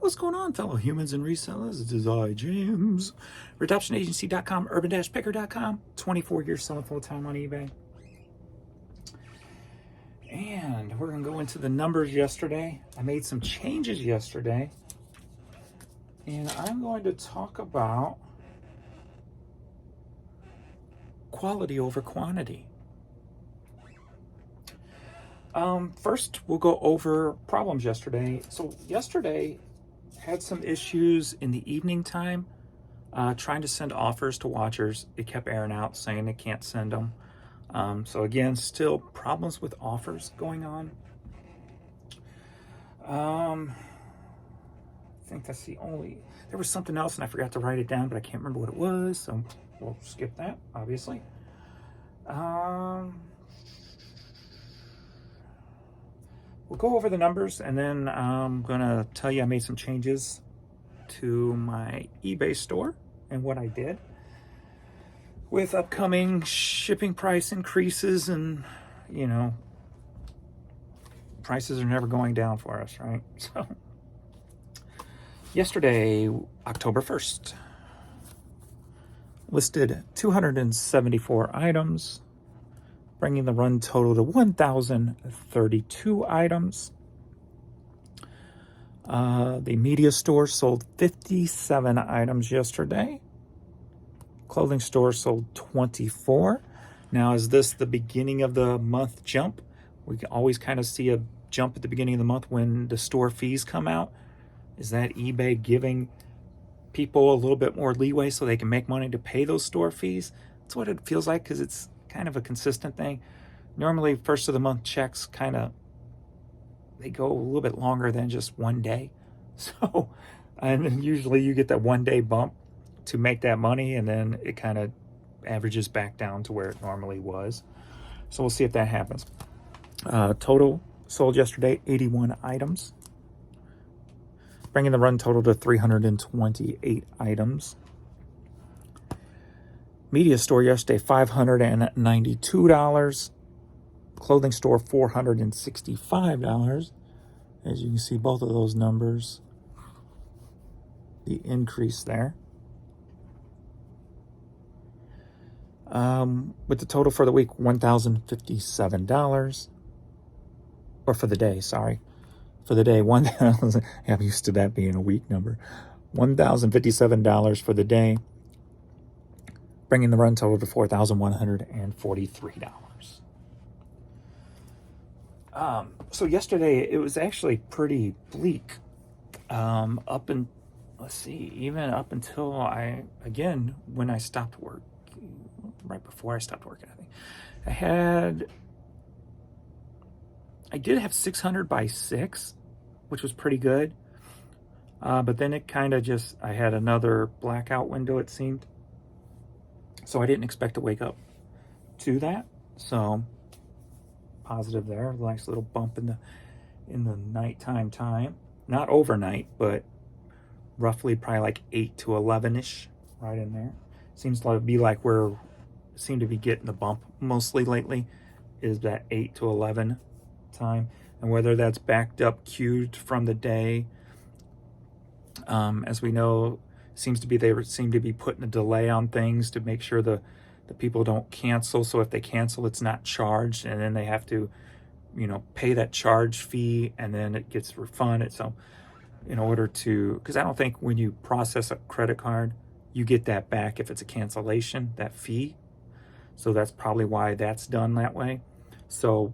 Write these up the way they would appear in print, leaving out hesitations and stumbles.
What's going on, fellow humans and resellers? This is I, James. ReadoptionAgency.com, urban-picker.com. 24 years selling full-time on eBay. And we're going to go into the numbers yesterday. I made some changes yesterday. And I'm going to talk about quality over quantity. First, we'll go over problems yesterday. So yesterday, had some issues in the evening time trying to send offers to watchers. It kept airing out saying it can't send them. So again, still problems with offers going on. I think that's the only, there was something else and I forgot to write it down, but I can't remember what it was. So we'll skip that, obviously. We'll go over the numbers, and then I'm gonna tell you I made some changes to my eBay store and what I did with upcoming shipping price increases. And you know, prices are never going down for us, right? So yesterday, October 1st, listed 274 items, bringing the run total to 1,032 items. The media store sold 57 items yesterday. Clothing store sold 24. Now, is this the beginning of the month jump? We can always kind of see a jump at the beginning of the month when the store fees come out. Is that eBay giving people a little bit more leeway so they can make money to pay those store fees? That's what it feels like, because it's kind of a consistent thing. Normally, first of the month checks they go a little bit longer than just one day. So, and then usually you get that 1 day bump to make that money, and then it kind of averages back down to where it normally was. So we'll see if that happens. Total sold yesterday, 81 items, bringing the run total to 328 items. Media store yesterday, $592. Clothing store, $465. As you can see, both of those numbers, the increase there. With the total for the week, $1,057. Or for the day, sorry. For the day, 1,000. I'm used to that being a week number. $1,057 for the day, bringing the run total to $4,143. So yesterday it was actually pretty bleak. Even up until when I stopped work, right before I stopped working, I think I did have 600 by 6, which was pretty good. But then it kind of I had another blackout window, it seemed. So I didn't expect to wake up to that. So positive there, a nice little bump in the nighttime time. Not overnight, but roughly probably like 8 to 11-ish, right in there. Seems to be like seem to be getting the bump mostly lately, is that 8 to 11 time. And whether that's backed up queued from the day, as we know, they seem to be putting a delay on things to make sure the people don't cancel. So if they cancel, it's not charged, and then they have to, pay that charge fee, and then it gets refunded. So in order to, because I don't think when you process a credit card, you get that back if it's a cancellation, that fee. So that's probably why that's done that way. So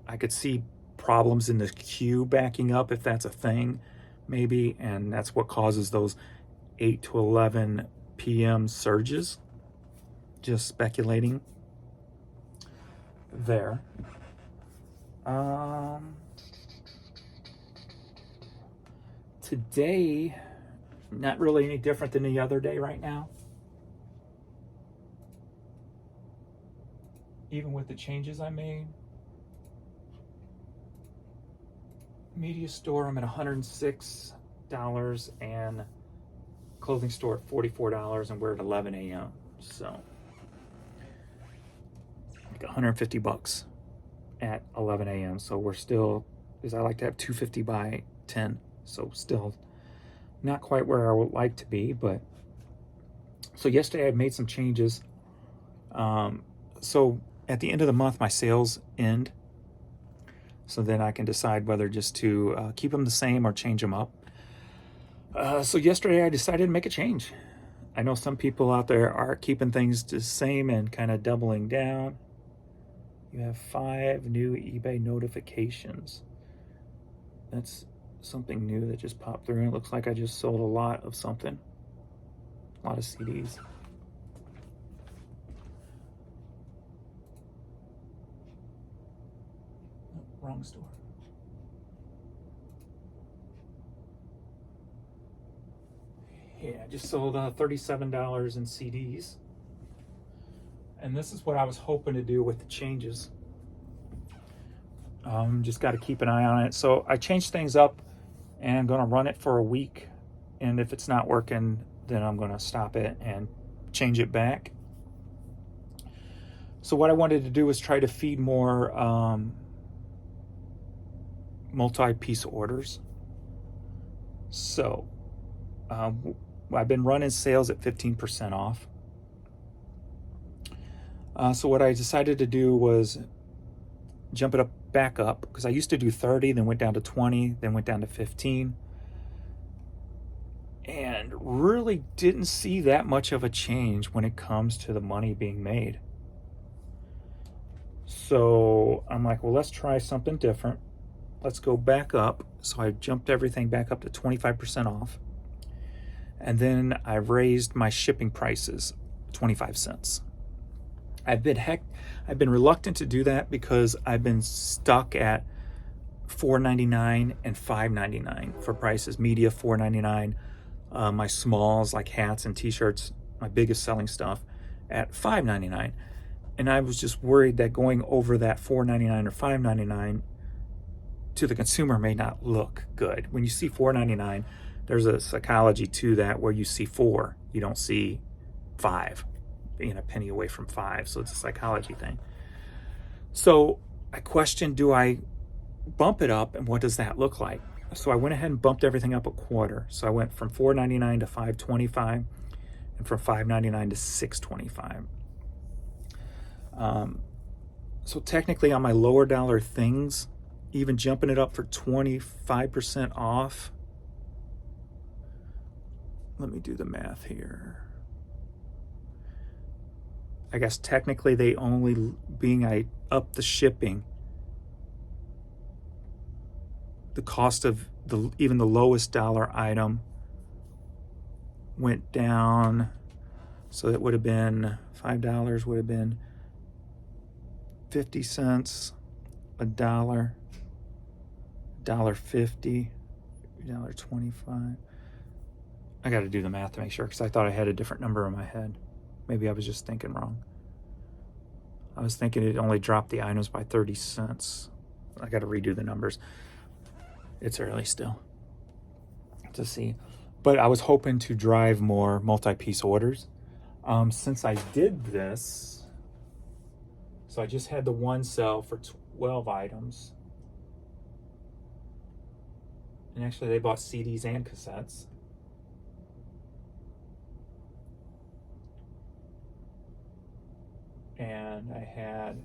I could see problems in the queue backing up, if that's a thing, maybe, and that's what causes those 8 to 11 p.m. surges. Just speculating there. Today, not really any different than the other day right now. Even with the changes I made. Media store, I'm at $106, and clothing store at $44, and we're at 11 a.m. So like $150 at 11 a.m. So we're still, because I like to have 250 by 10. So still Not quite where I would like to be, but so yesterday I made some changes. So at the end of the month, my sales end. So then I can decide whether just to keep them the same or change them up. So yesterday I decided to make a change. I know some people out there are keeping things the same and kind of doubling down. You have 5 new eBay notifications. That's something new that just popped through. It looks like I just sold a lot of something. A lot of CDs. Oh, wrong store. Yeah, I just sold $37 in CDs. And this is what I was hoping to do with the changes. Just got to keep an eye on it. So I changed things up and I'm going to run it for a week. And if it's not working, then I'm going to stop it and change it back. So what I wanted to do was try to feed more multi-piece orders. So I've been running sales at 15% off. So what I decided to do was jump it back up, because I used to do 30, then went down to 20, then went down to 15. And really didn't see that much of a change when it comes to the money being made. So I'm like, well, let's try something different. Let's go back up. So I jumped everything back up to 25% off. And then I raised my shipping prices 25 cents. I've been reluctant to do that because I've been stuck at $4.99 and $5.99 for prices. Media $4.99, my smalls like hats and t-shirts, my biggest selling stuff, at $5.99. And I was just worried that going over that $4.99 or $5.99 to the consumer may not look good. When you see $4.99, there's a psychology to that where you see 4, you don't see 5. Being a penny away from 5, so it's a psychology thing. So I questioned, do I bump it up, and what does that look like? So I went ahead and bumped everything up a quarter. So I went from $4.99 to $5.25, and from $5.99 to $6.25. So technically on my lower dollar things, even jumping it up for 25% off, let me do the math here. I guess technically they only, being I up the shipping, the cost of even the lowest dollar item went down. So it would have been $5 would have been 50 cents, $1, $1.50, $1.25. I got to do the math to make sure, because I thought I had a different number in my head. Maybe I was just thinking wrong. I was thinking it only dropped the items by 30 cents. I got to redo the numbers. It's early still to see. But I was hoping to drive more multi-piece orders. Since I did this, so I just had the one sell for 12 items. And actually they bought CDs and cassettes. And I had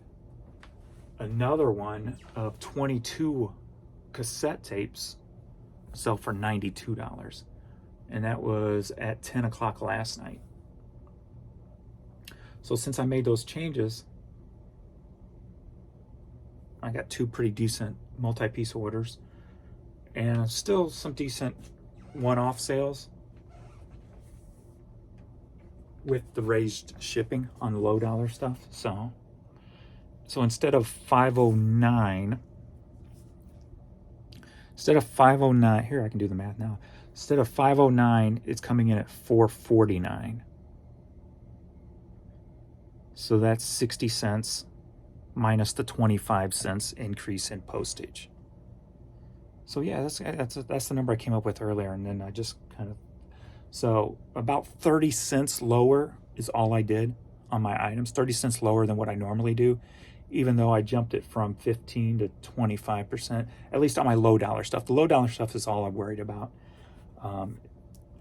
another one of 22 cassette tapes sell for $92. And that was at 10 o'clock last night. So since I made those changes, I got 2 pretty decent multi-piece orders and still some decent one-off sales with the raised shipping on the low dollar stuff. So instead of $509, here I can do the math now. Instead of $509, it's coming in at $449. So that's 60 cents minus the 25 cents increase in postage. So yeah, that's the number I came up with earlier, and then I just kind of, so about 30 cents lower is all I did on my items, 30 cents lower than what I normally do, even though I jumped it from 15 to 25%, at least on my low dollar stuff. The low dollar stuff is all I'm worried about.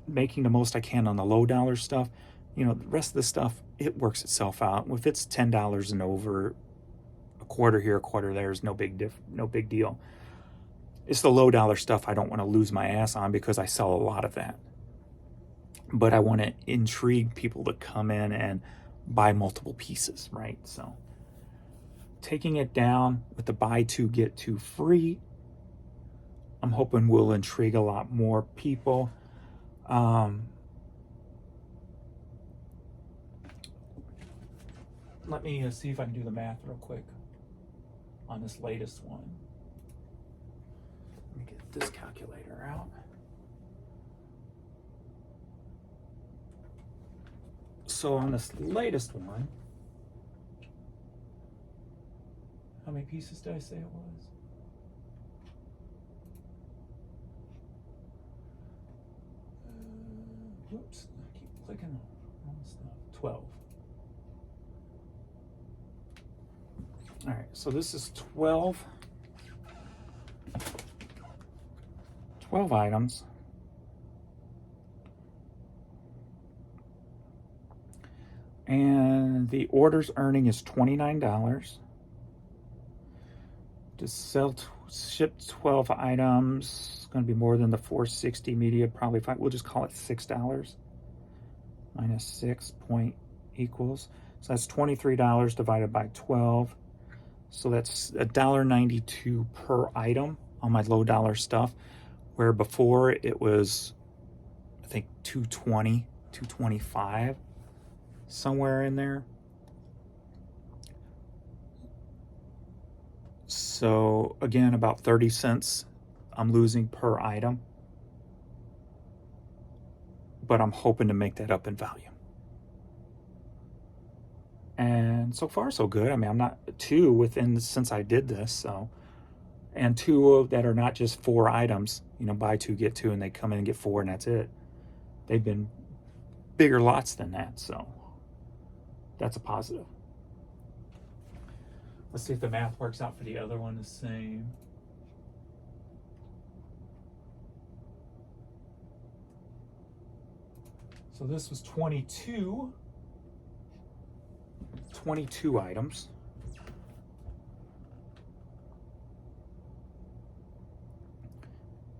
making the most I can on the low dollar stuff. You know, the rest of the stuff, it works itself out. If it's $10 and over, a quarter here, a quarter there is no big deal. It's the low dollar stuff I don't want to lose my ass on because I sell a lot of that. But I want to intrigue people to come in and buy multiple pieces, right? So taking it down with the buy two, get two free, I'm hoping will intrigue a lot more people. Let me see if I can do the math real quick on this latest one. Let me get this calculator out. So on this latest one, how many pieces did I say it was? Whoops, I keep clicking on stuff. 12. All right, so this is 12 items. And the order's earning is $29. To ship 12 items, it's going to be more than the $4.60 media, probably five. We'll just call it $6. Minus 6 point equals. So that's $23 divided by 12. So that's $1.92 per item on my low dollar stuff, where before it was, I think, $2.20, $2.25, somewhere in there. So again, about 30 cents I'm losing per item, but I'm hoping to make that up in value. And so far so good. I mean, I'm not two within since I did this, so, and two that are not just 4 items, you know, buy two, get two, and they come in and get 4 and that's it. They've been bigger lots than that, so that's a positive. Let's see if the math works out for the other one the same. So this was 22 items.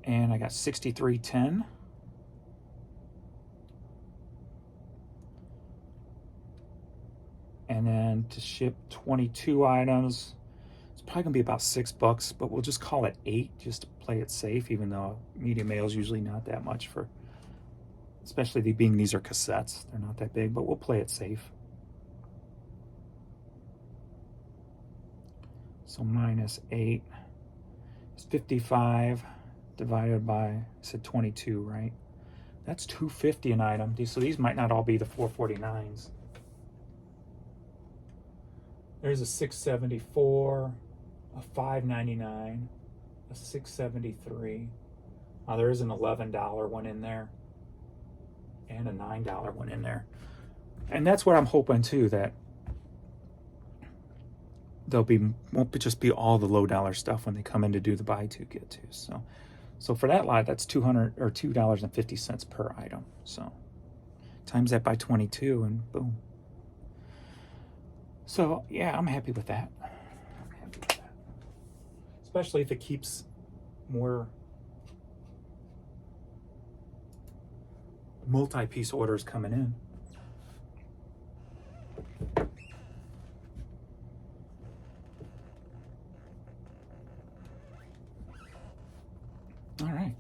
And I got 63.10. And then to ship 22 items, it's probably gonna be about $6, but we'll just call it 8 just to play it safe, even though medium mail is usually not that much for, especially being these are cassettes. They're not that big, but we'll play it safe. So minus 8 is 55 divided by, I said 22, right? That's $2.50 an item. So these might not all be the 4.49s. There's a $6.74, a $5.99, a $6.73. There is an $11 one in there and a $9 one in there. And that's what I'm hoping too, that won't just be all the low dollar stuff when they come in to do the buy two, get two. So for that lot, that's $2.50 per item. So times that by 22 and boom. So yeah, I'm happy with that. Especially if it keeps more multi-piece orders coming in. All right.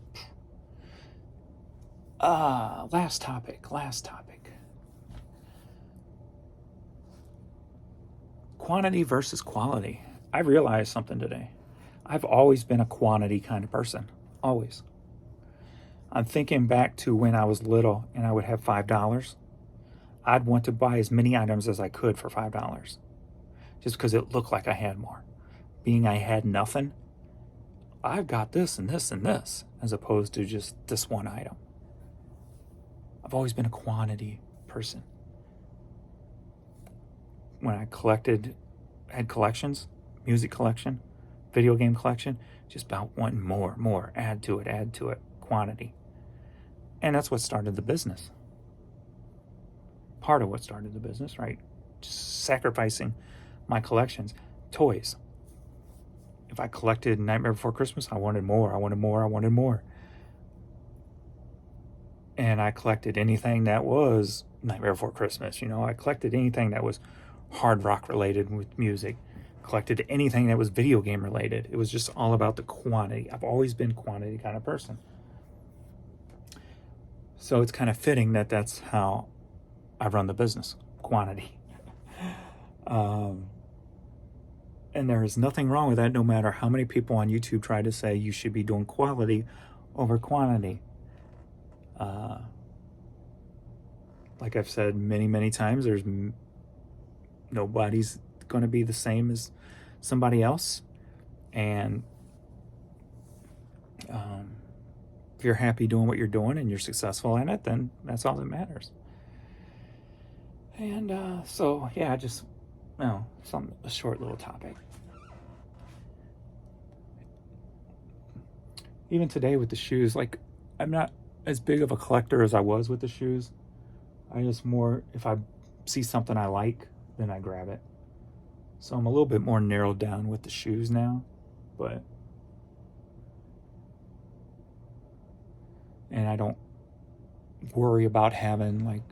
Last topic. Quantity versus quality. I realized something today. I've always been a quantity kind of person. Always. I'm thinking back to when I was little and I would have $5. I'd want to buy as many items as I could for $5. Just because it looked like I had more. Being I had nothing, I've got this and this and this, as opposed to just this one item. I've always been a quantity person. When I had collections, music collection, video game collection, just about wanting more, add to it, quantity. And that's what started the business. Part of what started the business, right? Just sacrificing my collections. Toys. If I collected Nightmare Before Christmas, I wanted more, I wanted more, I wanted more. And I collected anything that was Nightmare Before Christmas. You know, I collected anything that was hard rock related with music. Collected anything that was video game related. It was just all about the quantity. I've always been a quantity kind of person. So it's kind of fitting that that's how I run the business. Quantity. And there is nothing wrong with that, no matter how many people on YouTube try to say you should be doing quality over quantity. Like I've said many, many times, nobody's going to be the same as somebody else. And if you're happy doing what you're doing and you're successful in it, then that's all that matters. And so, yeah, just, a short little topic. Even today with the shoes, like, I'm not as big of a collector as I was with the shoes. I just more, if I see something I like, then I grab it. So I'm a little bit more narrowed down with the shoes now, and I don't worry about having, like,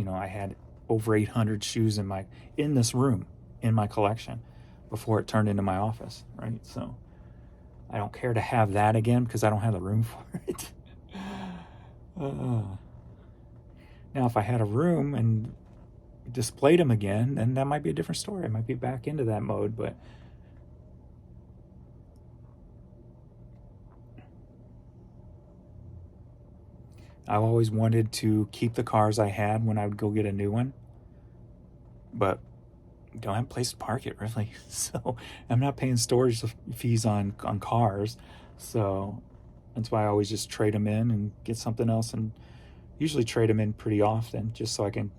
I had over 800 shoes in this room, in my collection, before it turned into my office, right? So I don't care to have that again because I don't have the room for it. Now, if I had a room and displayed them again, then that might be a different story. I might be back into that mode, but I've always wanted to keep the cars I had when I would go get a new one, but don't have a place to park it, really. So I'm not paying storage fees on cars, so that's why I always just trade them in and get something else, and usually trade them in pretty often just so I can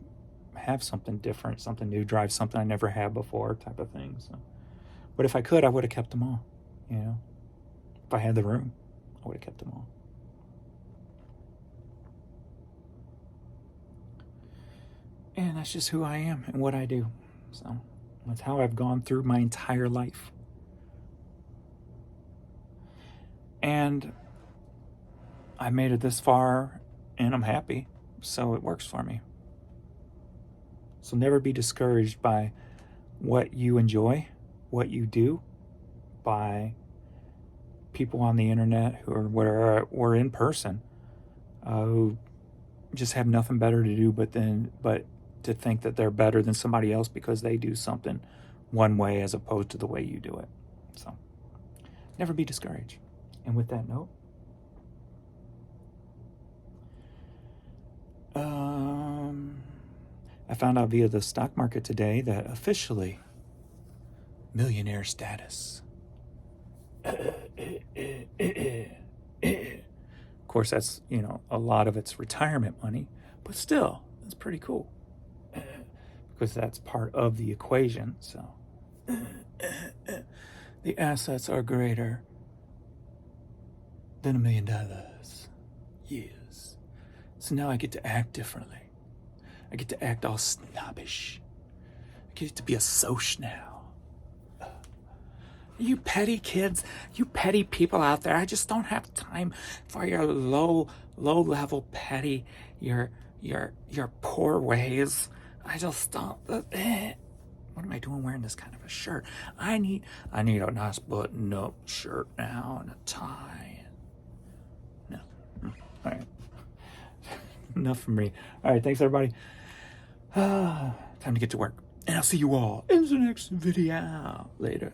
have something different, something new, drive something I never had before, type of thing. So, but if I could, I would have kept them all. If I had the room, I would have kept them all. And that's just who I am and what I do. So that's how I've gone through my entire life. And I made it this far, and I'm happy, so it works for me. So never be discouraged by what you enjoy, what you do, by people on the internet or in person who just have nothing better to do but to think that they're better than somebody else because they do something one way as opposed to the way you do it. So never be discouraged. And with that note, I found out via the stock market today that officially millionaire status. Of course, that's, a lot of it's retirement money, but still, it's pretty cool because that's part of the equation. So the assets are greater than $1 million. Yes. So now I get to act differently. I get to act all snobbish. I get to be a soch now. You petty kids, you petty people out there, I just don't have time for your low level petty, your poor ways. I just don't. What am I doing wearing this kind of a shirt? I need a nice button-up shirt now and a tie. No. All right. Enough from me. All right, thanks everybody. Time to get to work. And I'll see you all in the next video. Later.